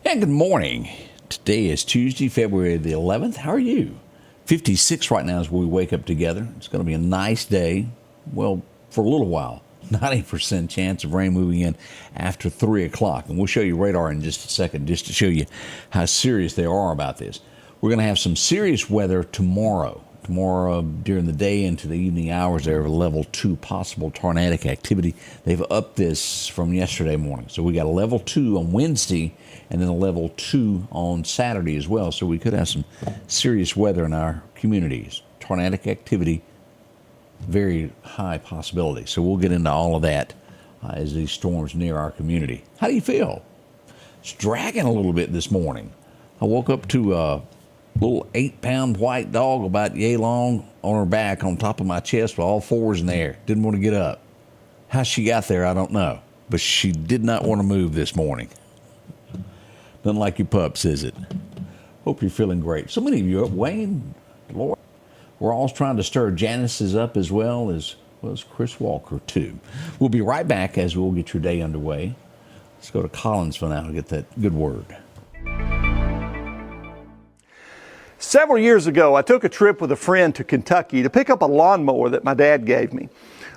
And good morning. Today is Tuesday, February the 11th. How are you? 56 right now as we wake up together. It's going to be a nice day. Well, for a little while. 90% chance of rain moving in after 3 o'clock. And we'll show you radar in just a second just to show you how serious they are about this. We're going to have some serious weather tomorrow. Tomorrow during the day into the evening hours, they have a level 2 possible tornadic activity. They've upped this from yesterday morning. So we got a level 2 on Wednesday and then a level 2 on Saturday as well. So we could have some serious weather in our communities. Tornadic activity, very high possibility. So we'll get into all of that as these storms near our community. How do you feel? It's dragging a little bit this morning. I woke up to a little 8-pound white dog about yay long on her back on top of my chest with all fours in the air. Didn't want to get up. How she got there, I don't know. But she did not want to move this morning. Nothing like your pups, is it? Hope you're feeling great. So many of you up. Wayne, Lord, we're all trying to stir Janice's up as well as Chris Walker, too. We'll be right back as we'll get your day underway. Let's go to Collinsville now to get that good word. Several years ago, I took a trip with a friend to Kentucky to pick up a lawnmower that my dad gave me.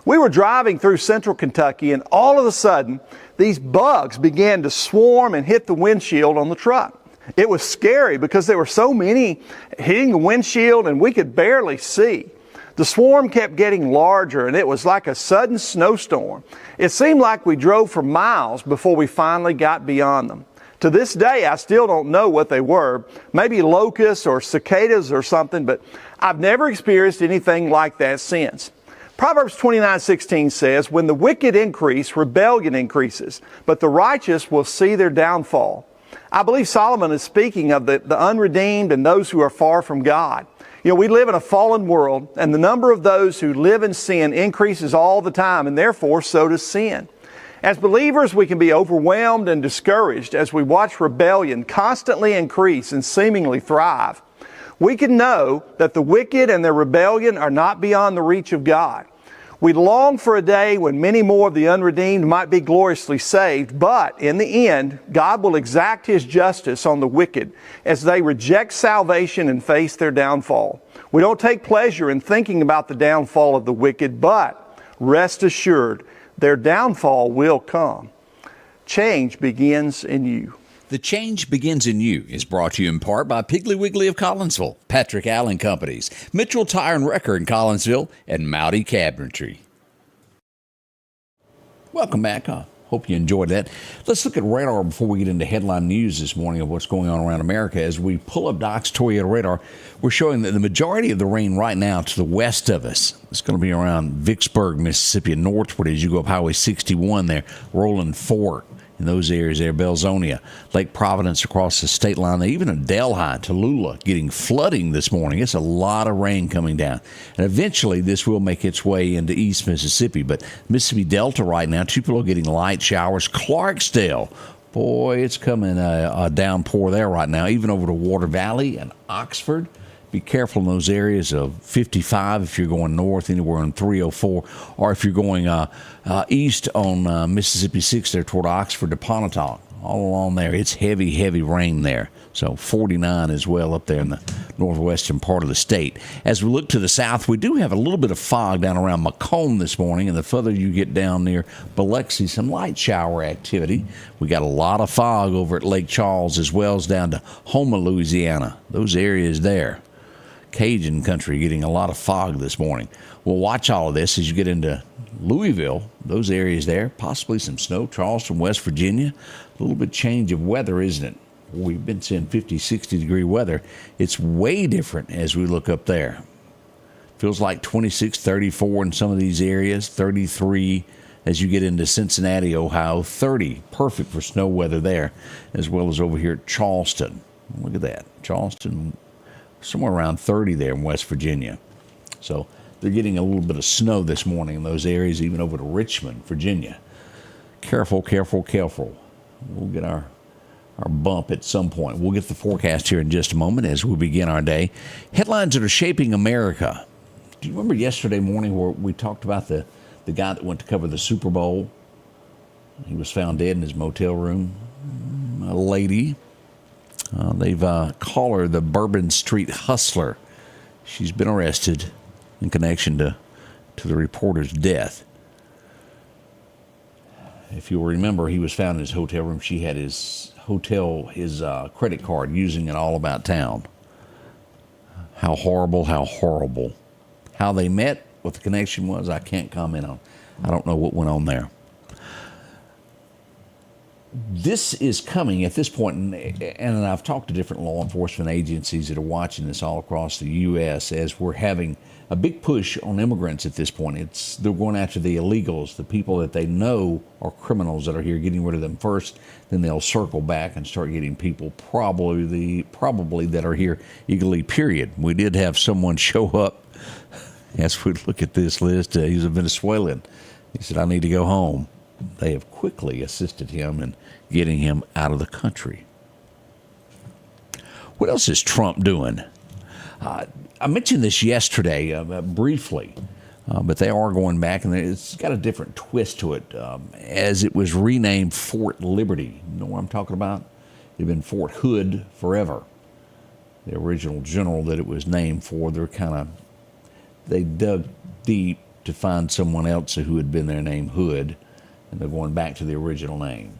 We were driving through central Kentucky, and all of a sudden, these bugs began to swarm and hit the windshield on the truck. It was scary because there were so many hitting the windshield, and we could barely see. The swarm kept getting larger, and it was like a sudden snowstorm. It seemed like we drove for miles before we finally got beyond them. To this day, I still don't know what they were, maybe locusts or cicadas or something, but I've never experienced anything like that since. Proverbs 29:16 says, "When the wicked increase, rebellion increases, but the righteous will see their downfall." I believe Solomon is speaking of the unredeemed and those who are far from God. You know, we live in a fallen world, and the number of those who live in sin increases all the time, and therefore so does sin. As believers, we can be overwhelmed and discouraged as we watch rebellion constantly increase and seemingly thrive. We can know that the wicked and their rebellion are not beyond the reach of God. We long for a day when many more of the unredeemed might be gloriously saved, but in the end, God will exact His justice on the wicked as they reject salvation and face their downfall. We don't take pleasure in thinking about the downfall of the wicked, but rest assured, their downfall will come. Change begins in you. The Change Begins in You is brought to you in part by Piggly Wiggly of Collinsville, Patrick Allen Companies, Mitchell Tire and Wrecker in Collinsville, and Mowdy Cabinetry. Welcome back. I hope you enjoyed that. Let's look at radar before we get into headline news this morning of what's going on around America. As we pull up Doc's Toyota radar, we're showing that the majority of the rain right now to the west of us, it's going to be around Vicksburg, Mississippi, and northward as you go up Highway 61 there, Rolling Fork. In those areas there, Belzonia, Lake Providence across the state line, even in Delhi, Tallulah, getting flooding this morning. It's a lot of rain coming down. And eventually this will make its way into East Mississippi. But Mississippi Delta right now, Tupelo getting light showers. Clarksdale, boy, it's coming a downpour there right now, even over to Water Valley and Oxford. Be careful in those areas of 55 if you're going north, anywhere on 304, or if you're going east on Mississippi 6 there toward Oxford to Pontotoc. All along there, it's heavy, heavy rain there. So 49 as well up there in the northwestern part of the state. As we look to the south, we do have a little bit of fog down around Macomb this morning, and the further you get down near Biloxi, some light shower activity. We got a lot of fog over at Lake Charles as well as down to Houma, Louisiana. Those areas there. Cajun country getting a lot of fog this morning. We'll watch all of this as you get into Louisville, those areas there, possibly some snow. Charleston, West Virginia, a little bit change of weather, isn't it? We've been seeing 50, 60 degree weather. It's way different as we look up there. Feels like 26, 34 in some of these areas, 33 as you get into Cincinnati, Ohio, 30, perfect for snow weather there, as well as over here at Charleston. Look at that, Charleston, somewhere around 30 there in West Virginia. So they're getting a little bit of snow this morning in those areas, even over to Richmond, Virginia. Careful, careful, careful. We'll get our bump at some point. We'll get the forecast here in just a moment as we begin our day. Headlines that are shaping America. Do you remember yesterday morning where we talked about the guy that went to cover the Super Bowl? He was found dead in his motel room. A lady They've called her the Bourbon Street Hustler. She's been arrested in connection to the reporter's death. If you'll remember, he was found in his hotel room. She had his credit card, using it all about town. How horrible, how horrible. How they met, what the connection was, I can't comment on. I don't know what went on there. This is coming at this point, and I've talked to different law enforcement agencies that are watching this all across the U.S. as we're having a big push on immigrants at this point. They're going after the illegals, the people that they know are criminals that are here, getting rid of them first. Then they'll circle back and start getting people probably that are here illegally, period. We did have someone show up as we look at this list. He's a Venezuelan. He said, I need to go home. They have quickly assisted him in getting him out of the country. What else is Trump doing? I mentioned this yesterday briefly, but they are going back, and it's got a different twist to it, as it was renamed Fort Liberty. You know what I'm talking about? It had been Fort Hood forever. The original general that it was named for, they dug deep to find someone else who had been there named Hood, and they're going back to the original name.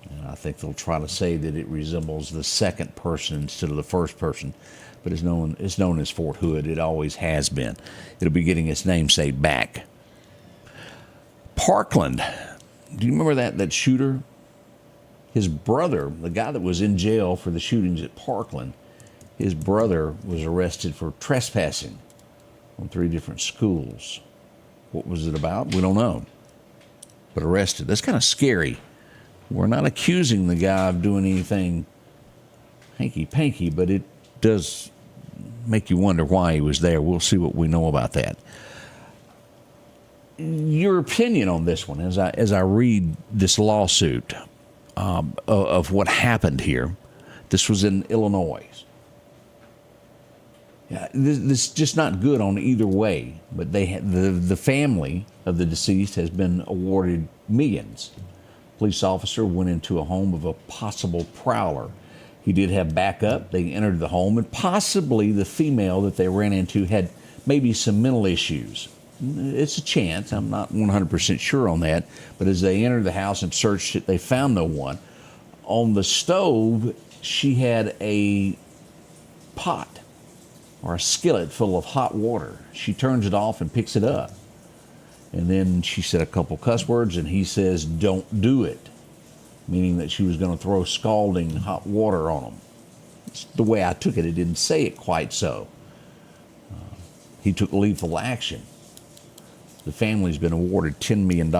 And I think they'll try to say that it resembles the second person instead of the first person, but it's known as Fort Hood. It always has been. It'll be getting its namesake back. Parkland, do you remember that shooter? His brother, the guy that was in jail for the shootings at Parkland, his brother was arrested for trespassing on 3 different schools. What was it about? We don't know. But arrested. That's kind of scary. We're not accusing the guy of doing anything hanky-panky, but it does make you wonder why he was there. We'll see what we know about that. Your opinion on this one, as I read this lawsuit of what happened here. This was in Illinois. Yeah, this is just not good on either way, but the family of the deceased has been awarded millions. Police officer went into a home of a possible prowler. He did have backup. They entered the home, and possibly the female that they ran into had maybe some mental issues. It's a chance. I'm not 100% sure on that, but as they entered the house and searched it, they found no one. On the stove, she had a pot or a skillet full of hot water. She turns it off and picks it up. And then she said a couple cuss words, and he says, "Don't do it," meaning that she was going to throw scalding hot water on him. It's the way I took it. It didn't say it quite so. He took lethal action. The family's been awarded $10 million.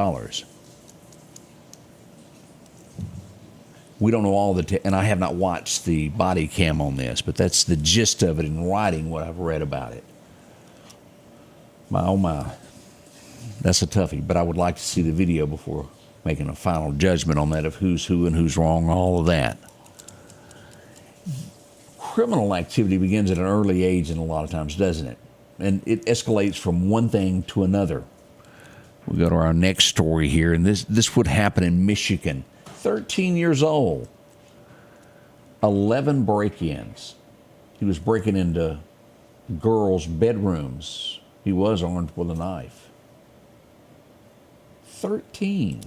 We don't know all and I have not watched the body cam on this, but that's the gist of it in writing, what I've read about it. My, oh my, that's a toughie, but I would like to see the video before making a final judgment on that of who's who and who's wrong, all of that. Criminal activity begins at an early age, and a lot of times, doesn't it? And it escalates from one thing to another. We go to our next story here, and this would happen in Michigan. 13 years old, 11 break-ins. He was breaking into girls' bedrooms. He was armed with a knife. 13.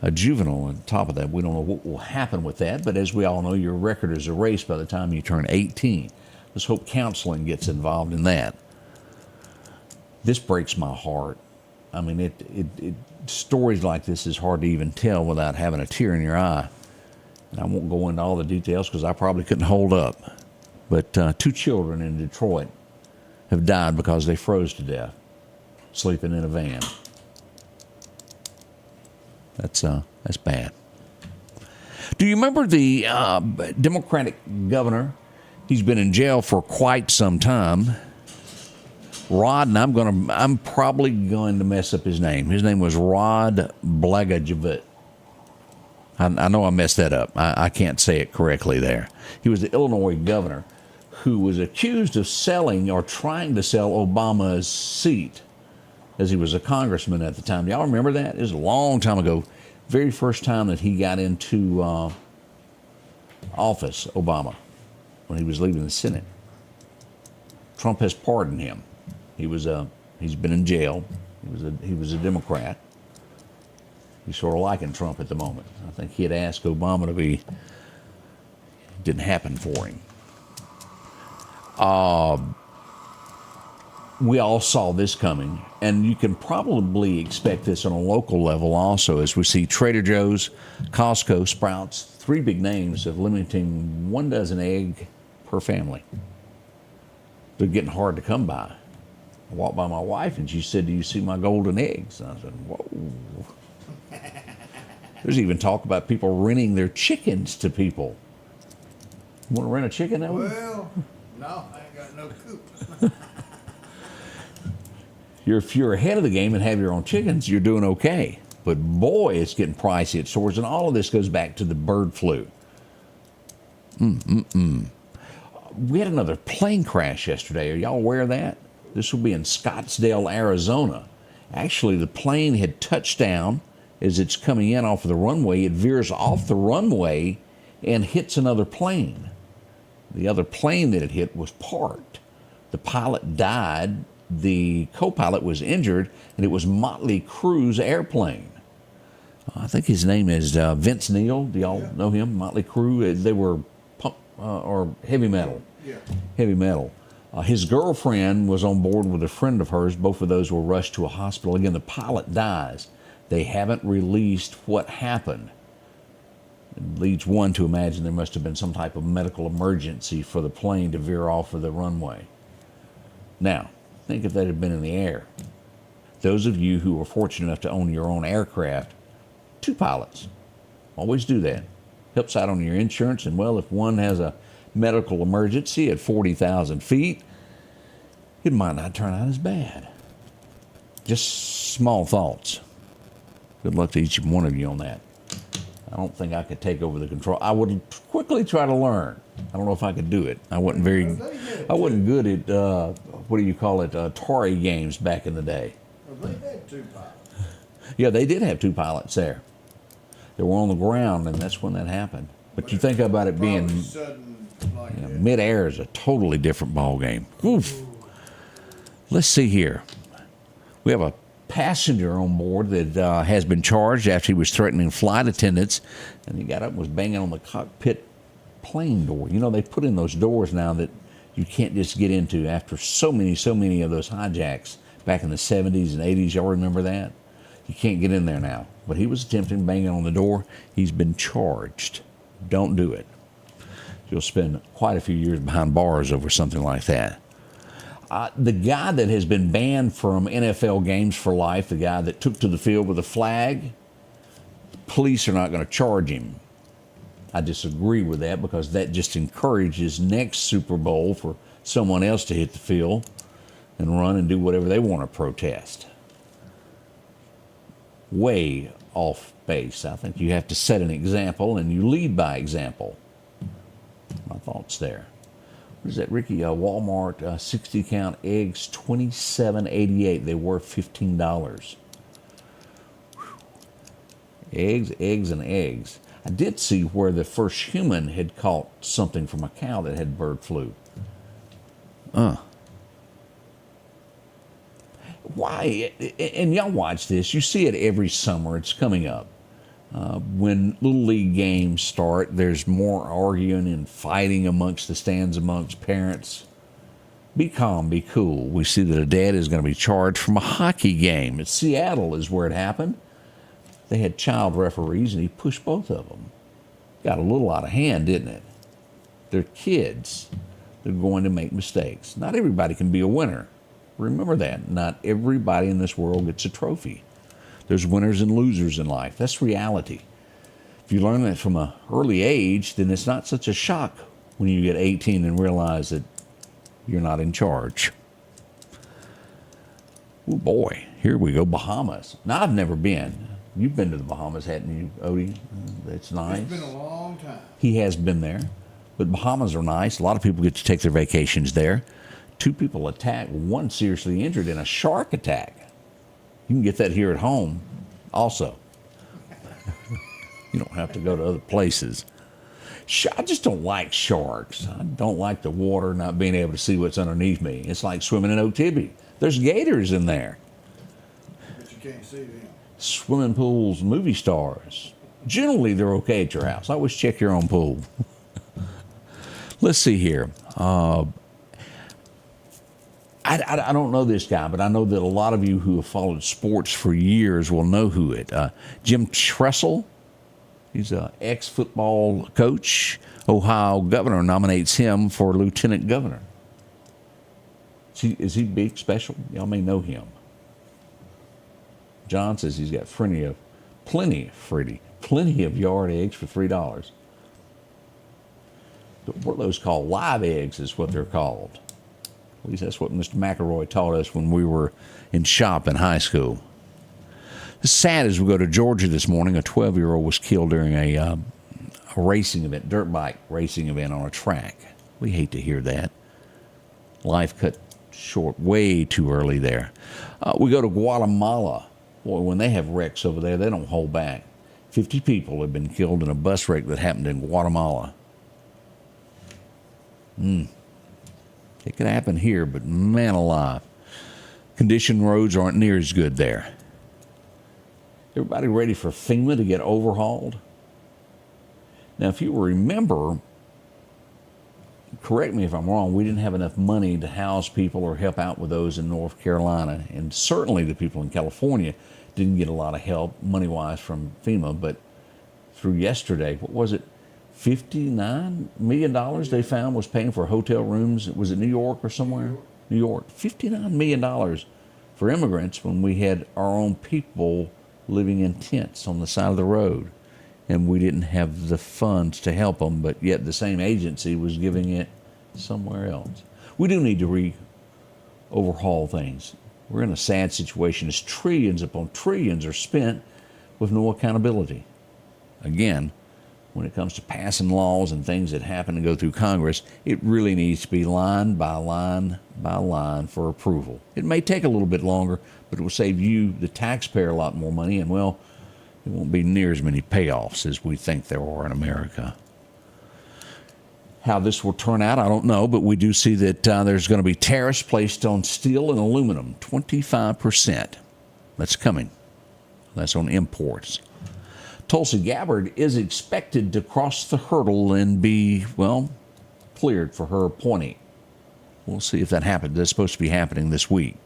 A juvenile on top of that. We don't know what will happen with that, but as we all know, your record is erased by the time you turn 18. Let's hope counseling gets involved in that. This breaks my heart. I mean, stories like this is hard to even tell without having a tear in your eye. And I won't go into all the details because I probably couldn't hold up. But 2 children in Detroit have died because they froze to death, sleeping in a van. That's bad. Do you remember the Democratic governor? He's been in jail for quite some time. Rod, and I'm probably going to mess up his name. His name was Rod Blagojevich. I know I messed that up. I can't say it correctly there. He was the Illinois governor who was accused of selling or trying to sell Obama's seat, as he was a congressman at the time. Do y'all remember that? It was a long time ago. Very first time that he got into office, Obama, when he was leaving the Senate. Trump has pardoned him. He's been in jail. He was a Democrat. He's sort of liking Trump at the moment. I think he had asked Obama to be. It didn't happen for him. We all saw this coming, and you can probably expect this on a local level also, as we see Trader Joe's, Costco, Sprouts, 3 big names of limiting 1 dozen egg per family. They're getting hard to come by. I walked by my wife, and she said, "Do you see my golden eggs?" And I said, "Whoa." There's even talk about people renting their chickens to people. You want to rent a chicken now? Well, no, I ain't got no coop. If you're ahead of the game and have your own chickens, you're doing okay. But boy, it's getting pricey at stores, and all of this goes back to the bird flu. We had another plane crash yesterday. Are y'all aware of that? This will be in Scottsdale, Arizona. Actually, the plane had touched down. As it's coming in off of the runway, it veers off the runway and hits another plane. The other plane that it hit was parked. The pilot died. The co-pilot was injured, and it was Motley Crue's airplane. I think his name is Vince Neil. Do y'all know him? Motley Crue. They were punk or heavy metal. Yeah. Heavy metal. His girlfriend was on board with a friend of hers. Both of those were rushed to a hospital. Again, the pilot dies. They haven't released what happened. It leads one to imagine there must have been some type of medical emergency for the plane to veer off of the runway. Now, think if that had been in the air. Those of you who are fortunate enough to own your own aircraft, 2 pilots. Always do that. Helps out on your insurance, and well, if one has a medical emergency at 40,000 feet, it might not turn out as bad. Just small thoughts. Good luck to each one of you on that. I don't think I could take over the control. I would quickly try to learn. I don't know if I could do it. I wasn't good at, what do you call it, Atari games back in the day. Well, they had 2 pilots. Yeah, they did have 2 pilots there. They were on the ground, and that's when that happened. But you think about it being Sudden, like that. mid-air is a totally different ball game. Oof. Let's see here. We have a passenger on board that has been charged after he was threatening flight attendants, and he got up and was banging on the cockpit plane door. You know, they put in those doors now that you can't just get into after so many of those hijacks back in the 70s and 80s. Y'all remember that? You can't get in there now. But he was attempting banging on the door. He's been charged. Don't do it. You'll spend quite a few years behind bars over something like that. The guy that has been banned from NFL games for life, the guy that took to the field with a flag, police are not going to charge him. I disagree with that because that just encourages next Super Bowl for someone else to hit the field and run and do whatever they want to protest. Way off base. I think you have to set an example, and you lead by example. My thoughts there. What is that, Ricky? Walmart 60-count eggs, $27.88. They were $15. Eggs, and eggs. I did see where the first human had caught something from a cow that had bird flu. Why? And y'all watch this. You see it every summer. It's coming up. When Little League games start, there's more arguing and fighting amongst the stands amongst parents. Be calm, be cool. We see that a dad is going to be charged from a hockey game. At Seattle is where it happened. They had child referees, and he pushed both of them. Got a little out of hand, didn't it? They're kids. They're going to make mistakes. Not everybody can be a winner. Remember that. Not everybody in this world gets a trophy. There's winners and losers in life. That's reality. If you learn that from an early age, then it's not such a shock when you get 18 and realize that you're not in charge. Oh boy, here we go, Bahamas. Now, I've never been. You've been to the Bahamas, hadn't you, Odie? It's nice. It's been a long time. He has been there. But Bahamas are nice. A lot of people get to take their vacations there. 2 people attacked, 1 seriously injured in a shark attack. You can get that here at home also. You don't have to go to other places. I just don't like sharks. I don't like the water not being able to see what's underneath me. It's like swimming in Oktibbe. There's gators in there. But you can't see them. Swimming pools, movie stars. Generally, they're okay at your house. Always check your own pool. Let's see here. I don't know this guy, but I know that a lot of you who have followed sports for years will know who it. Jim Tressel. He's an ex-football coach. Ohio governor nominates him for lieutenant governor. Is he big, special? Y'all may know him. John says he's got plenty of yard eggs for $3. What are those called? Live eggs is what they're called. At least that's what Mr. McElroy taught us when we were in shop in high school. It's sad as we go to Georgia this morning. A 12-year-old was killed during a racing event, dirt bike racing event on a track. We hate to hear that. Life cut short way too early there. We go to Guatemala. Boy, when they have wrecks over there, they don't hold back. 50 people have been killed in a bus wreck that happened in Guatemala. It could happen here, but man alive. Condition roads aren't near as good there. Everybody ready for FEMA to get overhauled? Now, if you remember, correct me if I'm wrong, we didn't have enough money to house people or help out with those in North Carolina. And certainly the people in California didn't get a lot of help money-wise from FEMA. But through yesterday, what was it? $59 million they found was paying for hotel rooms. Was it New York or somewhere? New York. $59 million for immigrants when we had our own people living in tents on the side of the road. And we didn't have the funds to help them, but yet the same agency was giving it somewhere else. We do need to overhaul things. We're in a sad situation as trillions upon trillions are spent with no accountability. Again, when it comes to passing laws and things that happen to go through Congress, it really needs to be line by line by line for approval. It may take a little bit longer, but it will save you, the taxpayer, a lot more money, and well, it won't be near as many payoffs as we think there are in America. How this will turn out, I don't know, but we do see that there's going to be tariffs placed on steel and aluminum, 25%. That's coming. That's on imports. Tulsi Gabbard is expected to cross the hurdle and be, well, cleared for her appointee. We'll see if that happens. That's supposed to be happening this week.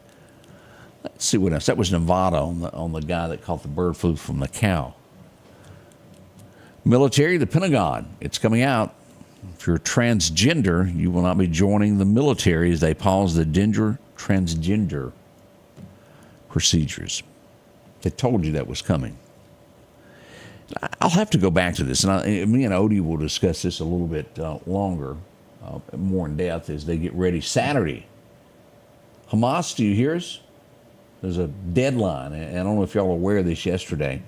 Let's see what else. That was Nevada on the guy that caught the bird flu from the cow. Military, the Pentagon. It's coming out. If you're transgender, you will not be joining the military as they pause the transgender procedures. They told you that was coming. I'll have to go back to this, and me and Odie will discuss this a little bit longer, more in depth as they get ready. Saturday, Hamas, do you hear us? There's a deadline, and I don't know if y'all are aware of this yesterday.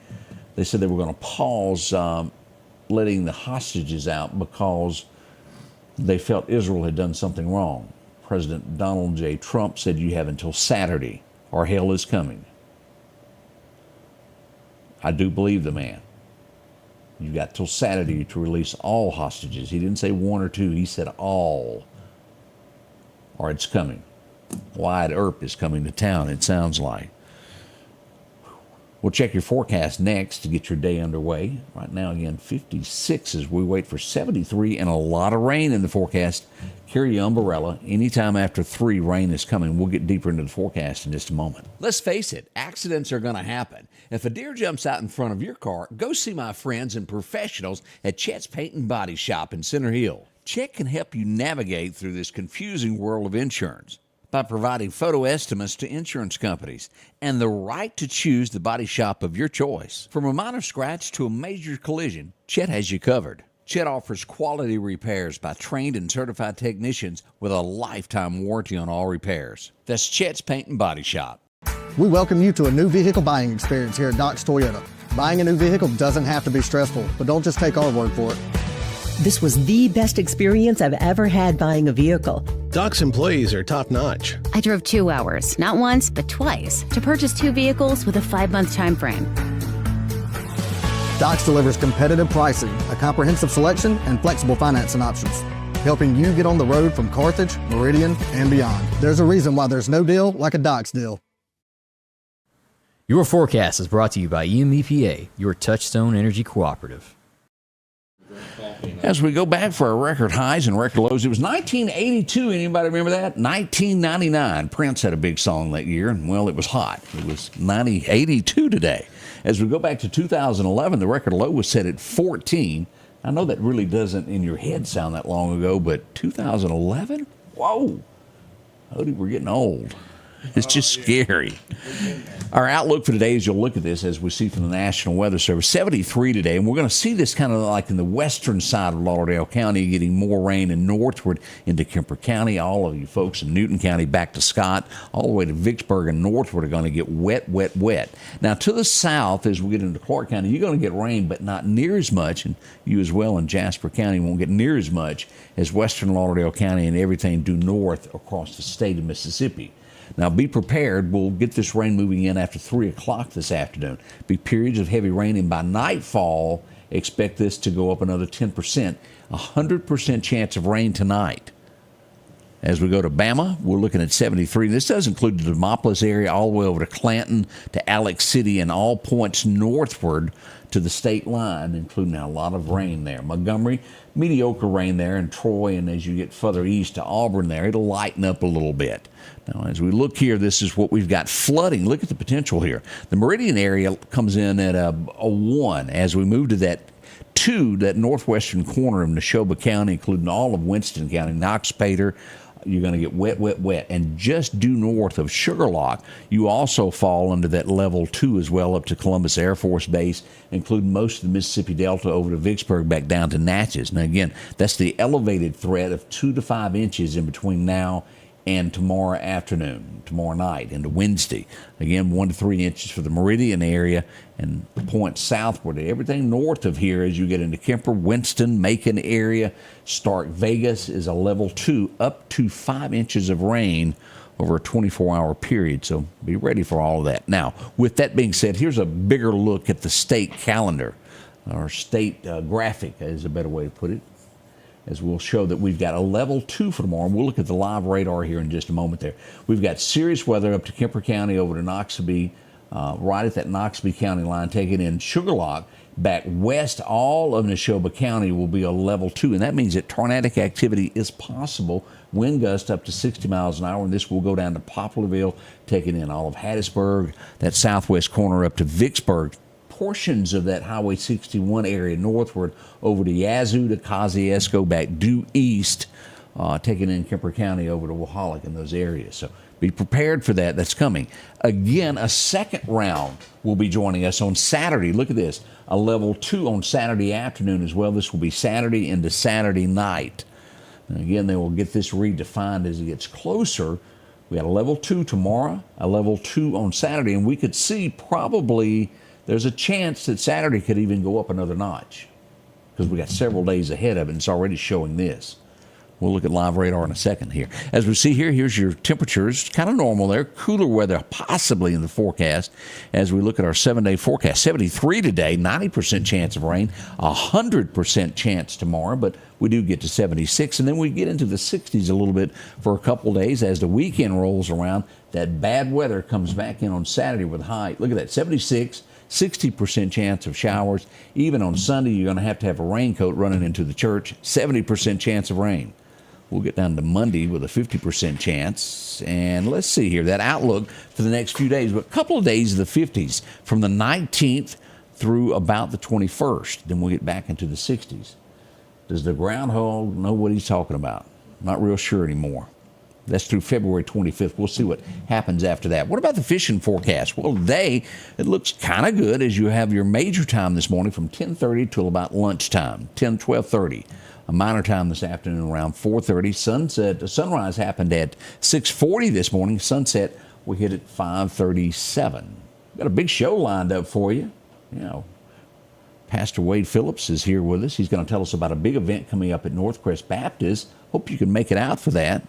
They said they were going to pause letting the hostages out because they felt Israel had done something wrong. President Donald J. Trump said you have until Saturday or hell is coming. I do believe the man. You got till Saturday to release all hostages. He didn't say one or two. He said all. Or it's coming. Wyatt Earp is coming to town, it sounds like. We'll check your forecast next to get your day underway. Right now, again, 56 as we wait for 73 and a lot of rain in the forecast. Carry your umbrella. Anytime after 3, rain is coming. We'll get deeper into the forecast in just a moment. Let's face it, accidents are going to happen. If a deer jumps out in front of your car, go see my friends and professionals at Chet's Paint and Body Shop in Center Hill. Chet can help you navigate through this confusing world of insurance by providing photo estimates to insurance companies and the right to choose the body shop of your choice. From a minor scratch to a major collision, Chet has you covered. Chet offers quality repairs by trained and certified technicians with a lifetime warranty on all repairs. That's Chet's Paint and Body Shop. We welcome you to a new vehicle buying experience here at Doc's Toyota. Buying a new vehicle doesn't have to be stressful, but don't just take our word for it. This was the best experience I've ever had buying a vehicle. Doc's employees are top-notch. I drove 2 hours, not once, but twice, to purchase 2 vehicles with a 5-month time frame. Docks delivers competitive pricing, a comprehensive selection, and flexible financing options, helping you get on the road from Carthage, Meridian, and beyond. There's a reason why there's no deal like a Docks deal. Your forecast is brought to you by EMEPA, your Touchstone Energy Cooperative. As we go back for our record highs and record lows, it was 1982. Anybody remember that? 1999. Prince had a big song that year, and, well, it was hot. It was 82 today. As we go back to 2011, the record low was set at 14. I know that really doesn't in your head sound that long ago, but 2011? Whoa. Odie, we're getting old. It's just scary. Our outlook for today, as you'll look at this, as we see from the National Weather Service, 73 today, and we're going to see this kind of like in the western side of Lauderdale County, getting more rain and northward into Kemper County. All of you folks in Newton County back to Scott, all the way to Vicksburg and northward are going to get wet, wet, wet. Now, to the south, as we get into Clark County, you're going to get rain, but not near as much, and you as well in Jasper County won't get near as much as western Lauderdale County and everything due north across the state of Mississippi. Now, be prepared. We'll get this rain moving in after 3 o'clock this afternoon. Be periods of heavy rain, and by nightfall, expect this to go up another 10%. 100% chance of rain tonight. As we go to Bama, we're looking at 73. This does include the Demopolis area all the way over to Clanton, to Alex City, and all points northward to the state line, including a lot of rain there. Montgomery, mediocre rain there, and Troy, and as you get further east to Auburn there, it'll lighten up a little bit. Now, as we look here, this is what we've got. Flooding. Look at the potential here. The Meridian area comes in at a 1. As we move to that 2, that northwestern corner of Neshoba County, including all of Winston County, Knox-Pater, you're going to get wet, wet, wet. And just due north of Sugarlock, you also fall under that level 2 as well, up to Columbus Air Force Base, including most of the Mississippi Delta over to Vicksburg, back down to Natchez. Now, again, that's the elevated threat of 2 to 5 inches in between now and tomorrow afternoon, tomorrow night, into Wednesday. Again, 1 to 3 inches for the Meridian area and points southward. Everything north of here as you get into Kemper, Winston, Macon area, Stark, Vegas is a level 2, up to 5 inches of rain over a 24-hour period. So be ready for all of that. Now, with that being said, here's a bigger look at the state calendar, or state graphic is a better way to put it, as we'll show that we've got a level 2 for tomorrow. We'll look at the live radar here in just a moment there. We've got serious weather up to Kemper County over to Noxubee, right at that Noxubee County line, taking in Sugarlock. Back west, all of Neshoba County will be a level 2, and that means that tornadic activity is possible. Wind gusts up to 60 miles an hour, and this will go down to Poplarville, taking in all of Hattiesburg, that southwest corner up to Vicksburg, portions of that Highway 61 area northward over to Yazoo, to Kosciuszko, back due east, taking in Kemper County over to Wahala in those areas. So be prepared for that. That's coming. Again, a second round will be joining us on Saturday. Look at this. A level 2 on Saturday afternoon as well. This will be Saturday into Saturday night. And again, they will get this redefined as it gets closer. We got a level 2 tomorrow, a level 2 on Saturday, and we could see probably there's a chance that Saturday could even go up another notch because we got several days ahead of it, and it's already showing this. We'll look at live radar in a second here. As we see here, here's your temperatures. Kind of normal there. Cooler weather possibly in the forecast as we look at our 7-day forecast. 73 today, 90% chance of rain, 100% chance tomorrow, but we do get to 76. And then we get into the 60s a little bit for a couple days as the weekend rolls around. That bad weather comes back in on Saturday with high. Look at that, 76. 60% chance of showers. Even on Sunday, you're going to have a raincoat running into the church. 70% chance of rain. We'll get down to Monday with a 50% chance. And let's see here, that outlook for the next few days. But a couple of days of the 50s from the 19th through about the 21st. Then we'll get back into the 60s. Does the groundhog know what he's talking about? Not real sure anymore. That's through February 25th. We'll see what happens after that. What about the fishing forecast? Well, today it looks kind of good as you have your major time this morning from 10:30 till about lunchtime, 12:30. A minor time this afternoon around 4:30. Sunrise happened at 6:40 this morning. Sunset we hit at 5:37. Got a big show lined up for you. Pastor Wade Phillips is here with us. He's going to tell us about a big event coming up at Northcrest Baptist. Hope you can make it out for that.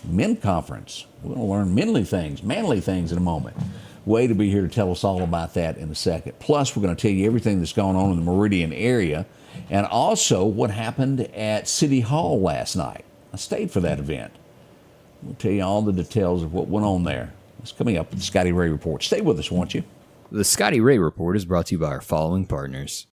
Men conference. We're going to learn manly things in a moment. Way to be here to tell us all about that in a second. Plus, we're going to tell you everything that's going on in the Meridian area and also what happened at City Hall last night. I stayed for that event. We'll tell you all the details of what went on there. It's coming up with the Scotty Ray Report. Stay with us, won't you? The Scotty Ray Report is brought to you by our following partners: